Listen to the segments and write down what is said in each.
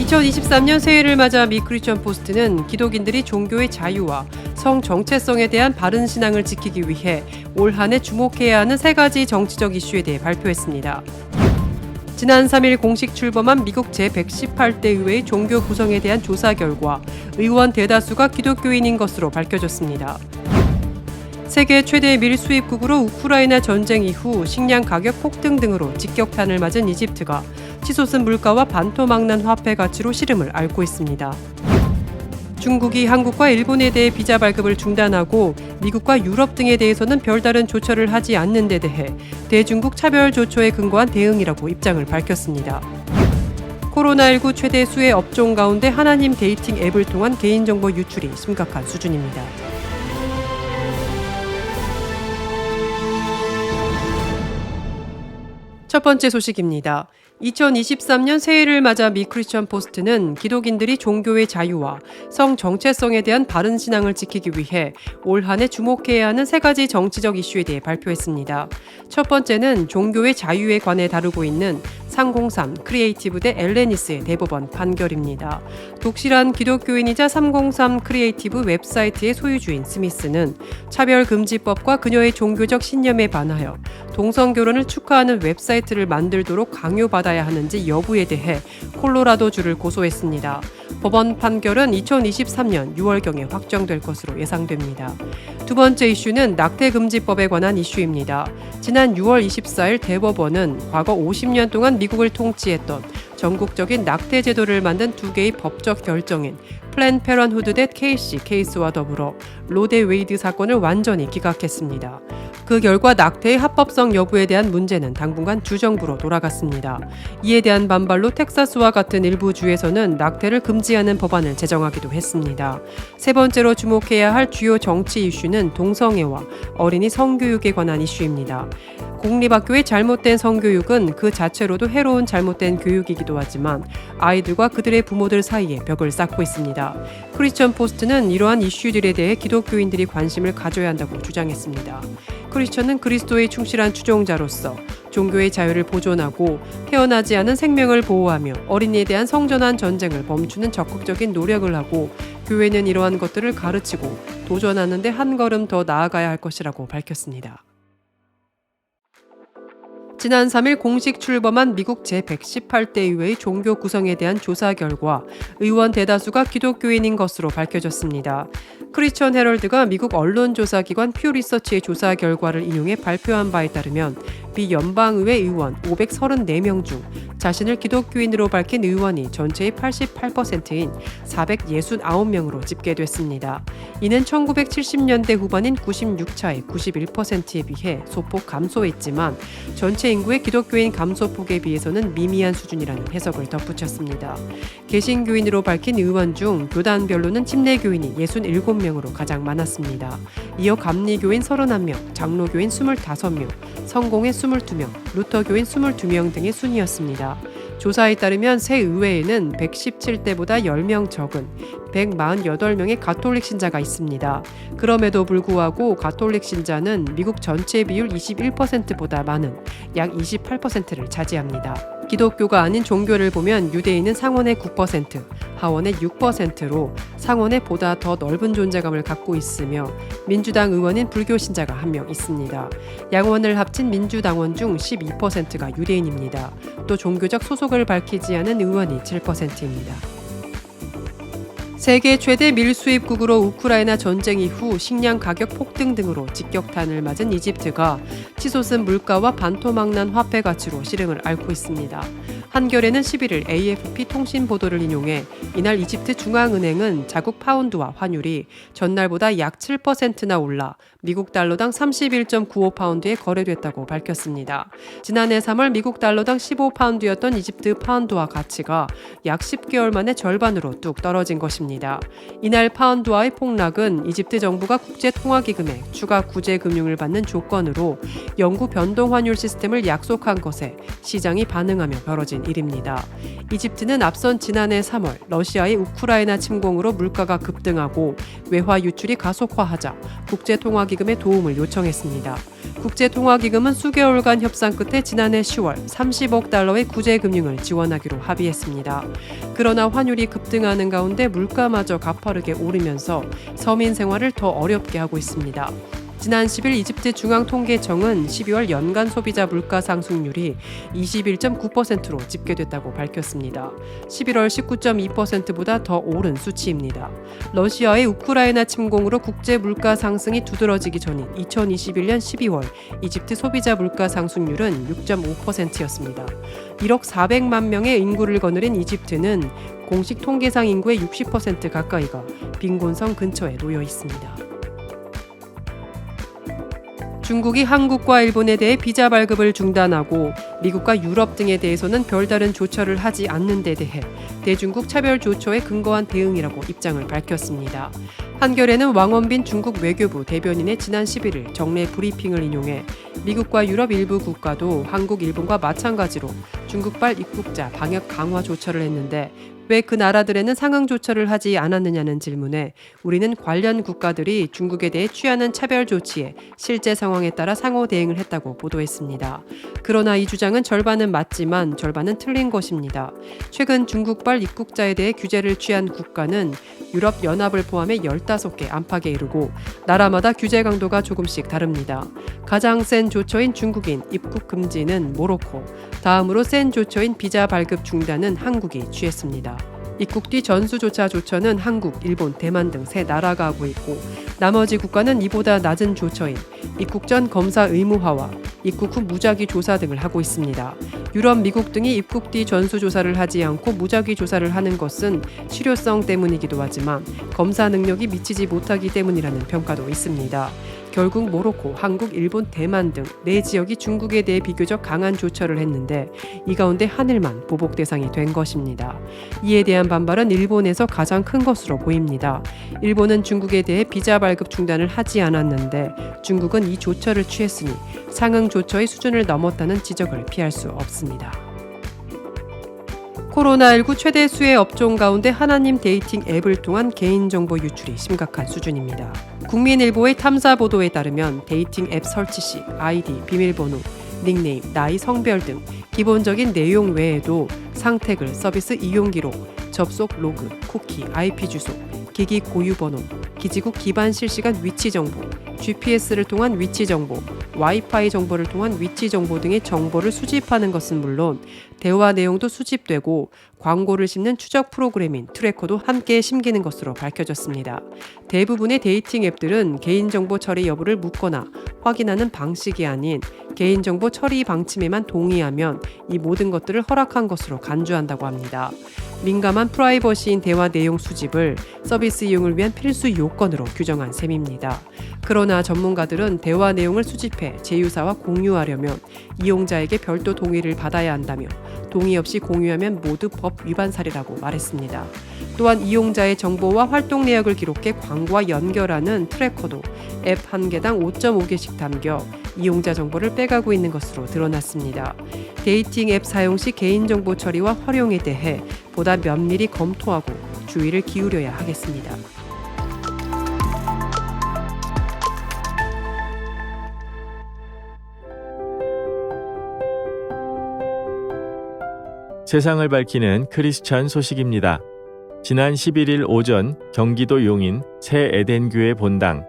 2023년 새해를 맞아 미 크리스천 포스트는 기독인들이 종교의 자유와 성 정체성에 대한 바른 신앙을 지키기 위해 올 한 해 주목해야 하는 3가지 정치적 이슈에 대해 발표했습니다. 지난 3일 공식 출범한 미국 제118대 의회의 종교 구성에 대한 조사 결과 의원 대다수가 기독교인인 것으로 밝혀졌습니다. 세계 최대 밀 수입국으로 우크라이나 전쟁 이후 식량 가격 폭등 등으로 직격탄을 맞은 이집트가 치솟은 물가와 반토막난 화폐 가치로 시름을 앓고 있습니다. 중국이 한국과 일본에 대해 비자 발급을 중단하고 미국과 유럽 등에 대해서는 별다른 조처를 하지 않는 데 대해 대중국 차별 조처에 근거한 대응이라고 입장을 밝혔습니다. 코로나19 최대 수혜 업종 가운데 하나님 데이팅 앱을 통한 개인정보 유출이 심각한 수준입니다. 첫 번째 소식입니다. 2023년 새해를 맞아 미 크리스천 포스트는 기독인들이 종교의 자유와 성 정체성에 대한 바른 신앙을 지키기 위해 올 한 해 주목해야 하는 3가지 정치적 이슈에 대해 발표했습니다. 첫 번째는 종교의 자유에 관해 다루고 있는 303 크리에이티브 대 엘레니스의 대법원 판결입니다. 독실한 기독교인이자 303 크리에이티브 웹사이트의 소유주인 스미스는 차별금지법과 그녀의 종교적 신념에 반하여 동성결혼을 축하하는 웹사이트를 만들도록 강요받아야 하는지 여부에 대해 콜로라도주를 고소했습니다. 법원 판결은 2023년 6월경에 확정될 것으로 예상됩니다. 두 번째 이슈는 낙태금지법에 관한 이슈입니다. 지난 6월 24일 대법원은 과거 50년 동안 미국을 통치했던 전국적인 낙태 제도를 만든 2개의 법적 결정인 플랜 페런후드 대 케이시 케이스와 더불어 로데 웨이드 사건을 완전히 기각했습니다. 그 결과 낙태의 합법성 여부에 대한 문제는 당분간 주정부로 돌아갔습니다. 이에 대한 반발로 텍사스와 같은 일부 주에서는 낙태를 금지하는 법안을 제정하기도 했습니다. 세 번째로 주목해야 할 주요 정치 이슈는 동성애와 어린이 성교육에 관한 이슈입니다. 공립학교의 잘못된 성교육은 그 자체로도 해로운 잘못된 교육이기도 하지만 아이들과 그들의 부모들 사이에 벽을 쌓고 있습니다. 크리스천 포스트는 이러한 이슈들에 대해 기독교인들이 관심을 가져야 한다고 주장했습니다. 크리스천은 그리스도의 충실한 추종자로서 종교의 자유를 보존하고 태어나지 않은 생명을 보호하며 어린이에 대한 성전환 전쟁을 멈추는 적극적인 노력을 하고 교회는 이러한 것들을 가르치고 도전하는 데 한 걸음 더 나아가야 할 것이라고 밝혔습니다. 지난 3일 공식 출범한 미국 제118대 의회의 종교 구성에 대한 조사 결과 의원 대다수가 기독교인인 것으로 밝혀졌습니다. 크리스천 헤럴드가 미국 언론조사기관 퓨 리서치의 조사 결과를 인용해 발표한 바에 따르면 미 연방의회 의원 534명 중 자신을 기독교인으로 밝힌 의원이 전체의 88%인 469명으로 집계됐습니다. 이는 1970년대 후반인 96차의 91%에 비해 소폭 감소했지만 전체 인구의 기독교인 감소폭에 비해서는 미미한 수준이라는 해석을 덧붙였습니다. 개신교인으로 밝힌 의원 중 교단별로는 침례교인이 67명으로 가장 많았습니다. 이어 감리교인 31명, 장로교인 25명, 성공회 22명, 루터교인 22명 등의 순이었습니다. 조사에 따르면 새 의회에는 117대보다 10명 적은 148명의 가톨릭 신자가 있습니다. 그럼에도 불구하고 가톨릭 신자는 미국 전체 비율 21%보다 많은 약 28%를 차지합니다. 기독교가 아닌 종교를 보면 유대인은 상원의 9%, 하원의 6%로 상원에 보다 더 넓은 존재감을 갖고 있으며 민주당 의원인 불교 신자가 1명 있습니다. 양원을 합친 민주당원 중 12%가 유대인입니다. 또 종교적 소속을 밝히지 않은 의원이 7%입니다. 세계 최대 밀 수입국으로 우크라이나 전쟁 이후 식량 가격 폭등 등으로 직격탄을 맞은 이집트가 치솟은 물가와 반토막난 화폐 가치로 시름을 앓고 있습니다. 한겨레는 11일 AFP 통신 보도를 인용해 이날 이집트 중앙은행은 자국 파운드와 환율이 전날보다 약 7%나 올라 미국 달러당 31.95파운드에 거래됐다고 밝혔습니다. 지난해 3월 미국 달러당 15파운드였던 이집트 파운드화 가치가 약 10개월 만에 절반으로 뚝 떨어진 것입니다. 이날 파운드화의 폭락은 이집트 정부가 국제통화기금에 추가 구제 금융을 받는 조건으로 영구 변동 환율 시스템을 약속한 것에 시장이 반응하며 벌어진 일입니다. 이집트는 앞선 지난해 3월 러시아의 우크라이나 침공으로 물가가 급등하고 외화 유출이 가속화하자 국제통화기금에 도움을 요청했습니다. 국제통화기금은 수개월간 협상 끝에 지난해 10월 30억 달러의 구제금융을 지원하기로 합의했습니다. 그러나 환율이 급등하는 가운데 물가마저 가파르게 오르면서 서민 생활을 더 어렵게 하고 있습니다. 지난 10일 이집트 중앙통계청은 12월 연간 소비자 물가 상승률이 21.9%로 집계됐다고 밝혔습니다. 11월 19.2%보다 더 오른 수치입니다. 러시아의 우크라이나 침공으로 국제 물가 상승이 두드러지기 전인 2021년 12월 이집트 소비자 물가 상승률은 6.5%였습니다. 1억 400만 명의 인구를 거느린 이집트는 공식 통계상 인구의 60% 가까이가 빈곤성 근처에 놓여 있습니다. 중국이 한국과 일본에 대해 비자 발급을 중단하고 미국과 유럽 등에 대해서는 별다른 조처를 하지 않는 데 대해 대중국 차별 조처에 근거한 대응이라고 입장을 밝혔습니다. 한겨레는 왕원빈 중국 외교부 대변인의 지난 11일 정례 브리핑을 인용해 미국과 유럽 일부 국가도 한국, 일본과 마찬가지로 중국발 입국자 방역 강화 조처를 했는데 왜 그 나라들에는 상응 조처를 하지 않았느냐는 질문에 우리는 관련 국가들이 중국에 대해 취하는 차별 조치에 실제 상황에 따라 상호 대응을 했다고 보도했습니다. 그러나 이 주장은 절반은 맞지만 절반은 틀린 것입니다. 최근 중국발 입국자에 대해 규제를 취한 국가는 유럽 연합을 포함해 15개 안팎에 이르고 나라마다 규제 강도가 조금씩 다릅니다. 가장 센 조처인 중국인 입국 금지는 모로코, 다음으로 센 조처인 비자 발급 중단은 한국이 취했습니다. 입국 뒤 전수조차 조처는 한국, 일본, 대만 등 세 나라가 하고 있고 나머지 국가는 이보다 낮은 조처인 입국 전 검사 의무화와 입국 후 무작위 조사 등을 하고 있습니다. 유럽, 미국 등이 입국 뒤 전수조사를 하지 않고 무작위 조사를 하는 것은 실효성 때문이기도 하지만 검사 능력이 미치지 못하기 때문이라는 평가도 있습니다. 결국 모로코, 한국, 일본, 대만 등 4지역이 중국에 대해 비교적 강한 조처를 했는데 이 가운데 하늘만 보복 대상이 된 것입니다. 이에 대한 반발은 일본에서 가장 큰 것으로 보입니다. 일본은 중국에 대해 비자 발급 중단을 하지 않았는데 중국은 이 조처를 취했으니 상응 조처의 수준을 넘었다는 지적을 피할 수 없습니다. 코로나19 최대 수혜 업종 가운데 하나님 데이팅 앱을 통한 개인정보 유출이 심각한 수준입니다. 국민일보의 탐사 보도에 따르면 데이팅 앱 설치 시 아이디, 비밀번호, 닉네임, 나이, 성별 등 기본적인 내용 외에도 상태글, 서비스 이용 기록, 접속 로그, 쿠키, IP 주소, 기기 고유 번호, 기지국 기반 실시간 위치 정보, GPS를 통한 위치 정보, 와이파이 정보를 통한 위치 정보 등의 정보를 수집하는 것은 물론 대화 내용도 수집되고 광고를 심는 추적 프로그램인 트래커도 함께 심기는 것으로 밝혀졌습니다. 대부분의 데이팅 앱들은 개인정보 처리 여부를 묻거나 확인하는 방식이 아닌 개인정보 처리 방침에만 동의하면 이 모든 것들을 허락한 것으로 간주한다고 합니다. 민감한 프라이버시인 대화 내용 수집을 서비스 이용을 위한 필수 요건으로 규정한 셈입니다. 그러나 전문가들은 대화 내용을 수집해 제휴사와 공유하려면 이용자에게 별도 동의를 받아야 한다며 동의 없이 공유하면 모두 법 위반 사례라고 말했습니다. 또한 이용자의 정보와 활동 내역을 기록해 광고와 연결하는 트래커도 앱 한 개당 5.5개씩 담겨 이용자 정보를 빼가고 있는 것으로 드러났습니다. 데이팅 앱 사용 시 개인정보 처리와 활용에 대해 보다 면밀히 검토하고 주의를 기울여야 하겠습니다. 세상을 밝히는 크리스천 소식입니다. 지난 11일 오전 경기도 용인 새 에덴교회 본당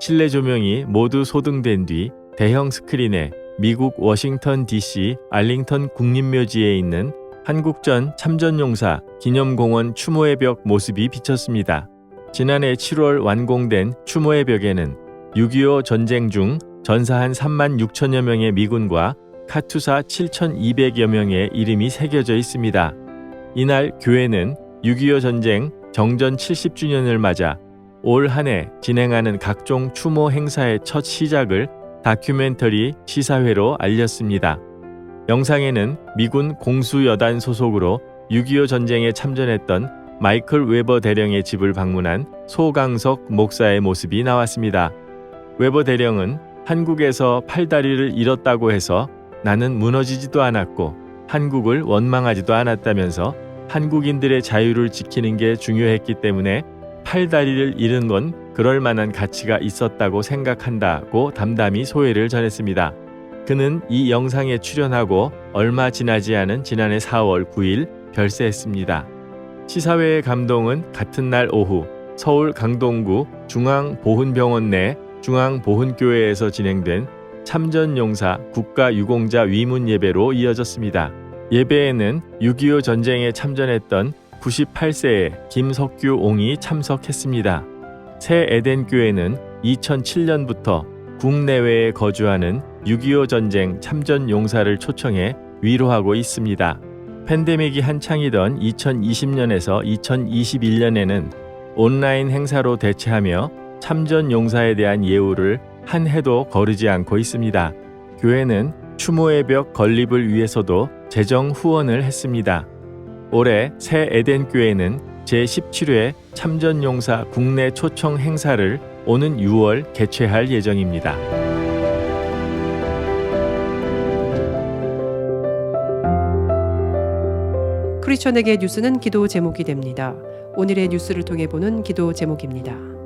실내 조명이 모두 소등된 뒤 대형 스크린에 미국 워싱턴 DC 알링턴 국립묘지에 있는 한국전 참전용사 기념공원 추모의 벽 모습이 비쳤습니다. 지난해 7월 완공된 추모의 벽에는 6.25 전쟁 중 전사한 3만 6천여 명의 미군과 카투사 7,200여 명의 이름이 새겨져 있습니다. 이날 교회는 6.25 전쟁 정전 70주년을 맞아 올 한 해 진행하는 각종 추모 행사의 첫 시작을 다큐멘터리 시사회로 알렸습니다. 영상에는 미군 공수여단 소속으로 6.25 전쟁에 참전했던 마이클 웨버 대령의 집을 방문한 소강석 목사의 모습이 나왔습니다. 웨버 대령은 한국에서 팔다리를 잃었다고 해서 나는 무너지지도 않았고 한국을 원망하지도 않았다면서 한국인들의 자유를 지키는 게 중요했기 때문에 팔다리를 잃은 건 그럴 만한 가치가 있었다고 생각한다고 담담히 소회를 전했습니다. 그는 이 영상에 출연하고 얼마 지나지 않은 지난해 4월 9일 별세했습니다. 시사회의 감동은 같은 날 오후 서울 강동구 중앙보훈병원 내 중앙보훈교회에서 진행된 참전용사 국가유공자 위문 예배로 이어졌습니다. 예배에는 6.25 전쟁에 참전했던 98세의 김석규 옹이 참석했습니다. 새 에덴교회는 2007년부터 국내외에 거주하는 6.25 전쟁 참전 용사를 초청해 위로하고 있습니다. 팬데믹이 한창이던 2020년에서 2021년에는 온라인 행사로 대체하며 참전 용사에 대한 예우를 한 해도 거르지 않고 있습니다. 교회는 추모의 벽 건립을 위해서도 재정 후원을 했습니다. 올해 새 에덴교회는 제17회 참전용사 국내 초청 행사를 오는 6월 개최할 예정입니다. 크리스천에게 뉴스는 기도 제목이 됩니다. 오늘의 뉴스를 통해 보는 기도 제목입니다.